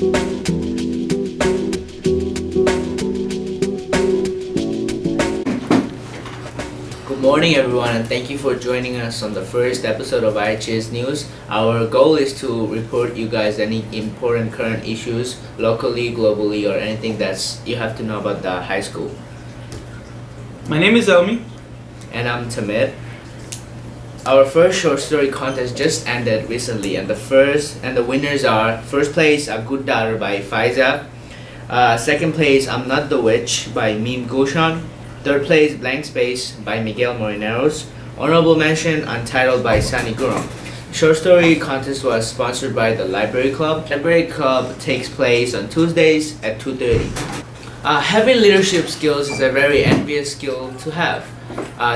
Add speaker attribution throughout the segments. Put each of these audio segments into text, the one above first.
Speaker 1: Good morning, everyone, and thank you for joining us on the first episode of IHS News. Our goal is to report you guys any important current issues, locally, globally, or anything that's you have to know about the high school.
Speaker 2: My name is Elmi.
Speaker 1: And I'm Tamid. Our first short story contest just ended recently, and the winners are first place A Good Daughter by Faiza, second place I'm Not the Witch by Meme Gulshan, third place Blank Space by Miguel Morineros, honorable mention Untitled by Sani Guram. Short story contest was sponsored by the Library Club. Library Club takes place on Tuesdays at 2:30. Having leadership skills is a very envious skill to have.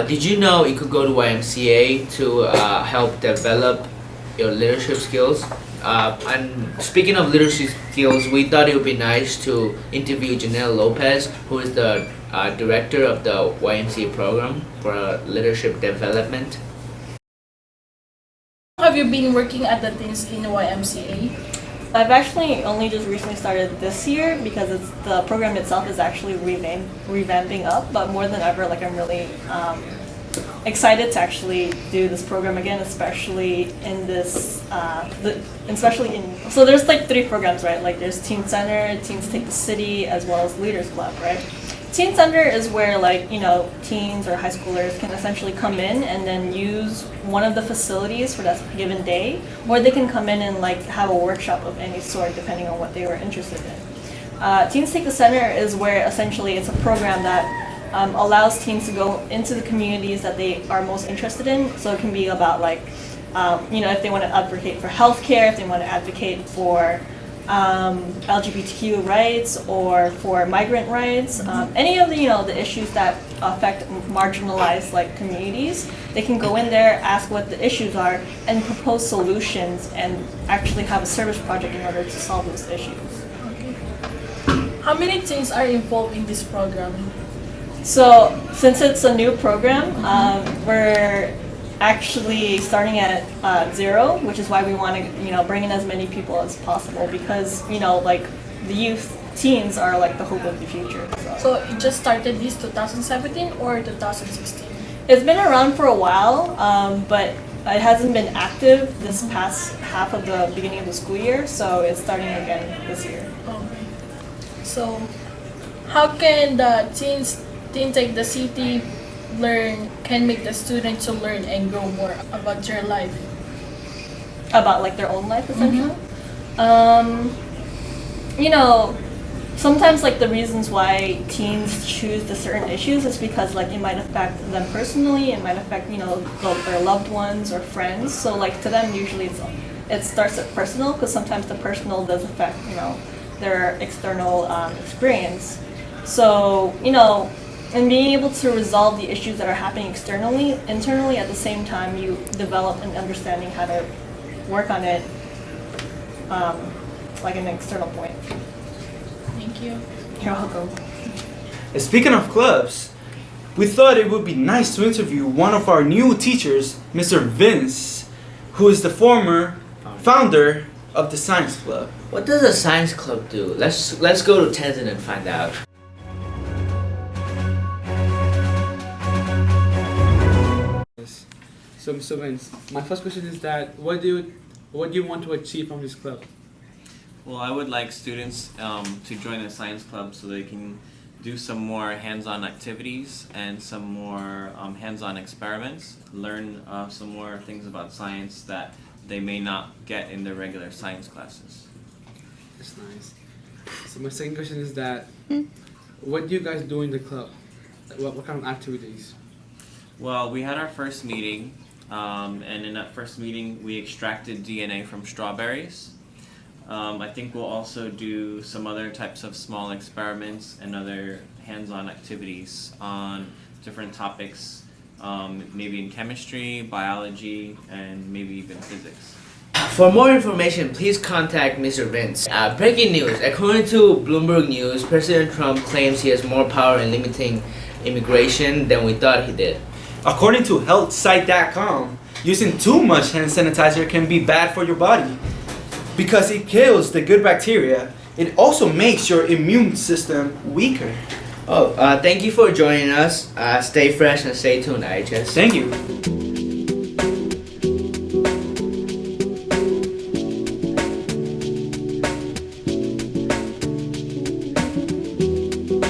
Speaker 1: Did you know you could go to YMCA to help develop your leadership skills? And speaking of leadership skills, we thought it would be nice to interview Janelle Lopez, who is the director of the YMCA program for leadership development.
Speaker 3: Have you been working at the teens in YMCA?
Speaker 4: I've actually only just recently started this year because the program itself is actually revamping up, but more than ever, I'm really excited to actually do this program again, especially in this, so there's three programs, right? There's Teen Center, Teens Take the City, as well as Leaders Club, right? Teen Center is where teens or high schoolers can essentially come in and then use one of the facilities for that given day, or they can come in and have a workshop of any sort depending on what they were interested in. Teens Take the Center is where essentially it's a program that allows teens to go into the communities that they are most interested in. So it can be about if they want to advocate for healthcare, if they want to advocate for LGBTQ rights or for migrant rights, any of the issues that affect marginalized communities, they can go in there, ask what the issues are, and propose solutions and actually have a service project in order to solve those issues.
Speaker 3: Okay. How many teens are involved in this program?
Speaker 4: So since it's a new program, we're actually starting at 0, which is why we want to bring in as many people as possible, because the teens are the hope of the future.
Speaker 3: So it just started this 2017 or 2016?
Speaker 4: It's been around for a while, but it hasn't been active this past half of the beginning of the school year, so it's starting again this year.
Speaker 3: Okay. So how can the Teen Take the City can make the student to learn and grow more about their life?
Speaker 4: About their own life, essentially? Sometimes the reasons why teens choose the certain issues is because it might affect them personally, it might affect their loved ones or friends. So to them usually it starts at personal, because sometimes the personal does affect their external experience. So and being able to resolve the issues that are happening internally at the same time, you develop an understanding how to work on it, an external point.
Speaker 3: Thank you.
Speaker 4: You're welcome.
Speaker 2: Speaking of clubs, we thought it would be nice to interview one of our new teachers, Mr. Vince, who is the former founder of the Science Club.
Speaker 1: What does a science club do? Let's go to Tenzin and find out.
Speaker 5: So, Mr. Vince, my first question is that what do you want to achieve from this club?
Speaker 6: Well, I would like students to join the science club so they can do some more hands-on activities and some more hands-on experiments, learn some more things about science that they may not get in their regular science classes.
Speaker 5: That's nice. So my second question is that what do you guys do in the club? What kind of activities?
Speaker 6: Well, we had our first meeting, and in that first meeting we extracted DNA from strawberries. I think we'll also do some other types of small experiments and other hands-on activities on different topics, maybe in chemistry, biology, and maybe even physics.
Speaker 1: For more information, please contact Mr. Vince. Breaking news. According to Bloomberg News, President Trump claims he has more power in limiting immigration than we thought he did.
Speaker 2: According to healthsite.com, using too much hand sanitizer can be bad for your body. because it kills the good bacteria. It also makes your immune system weaker.
Speaker 1: Oh, thank you for joining us. Stay fresh and stay tuned, IHS.
Speaker 2: Thank you.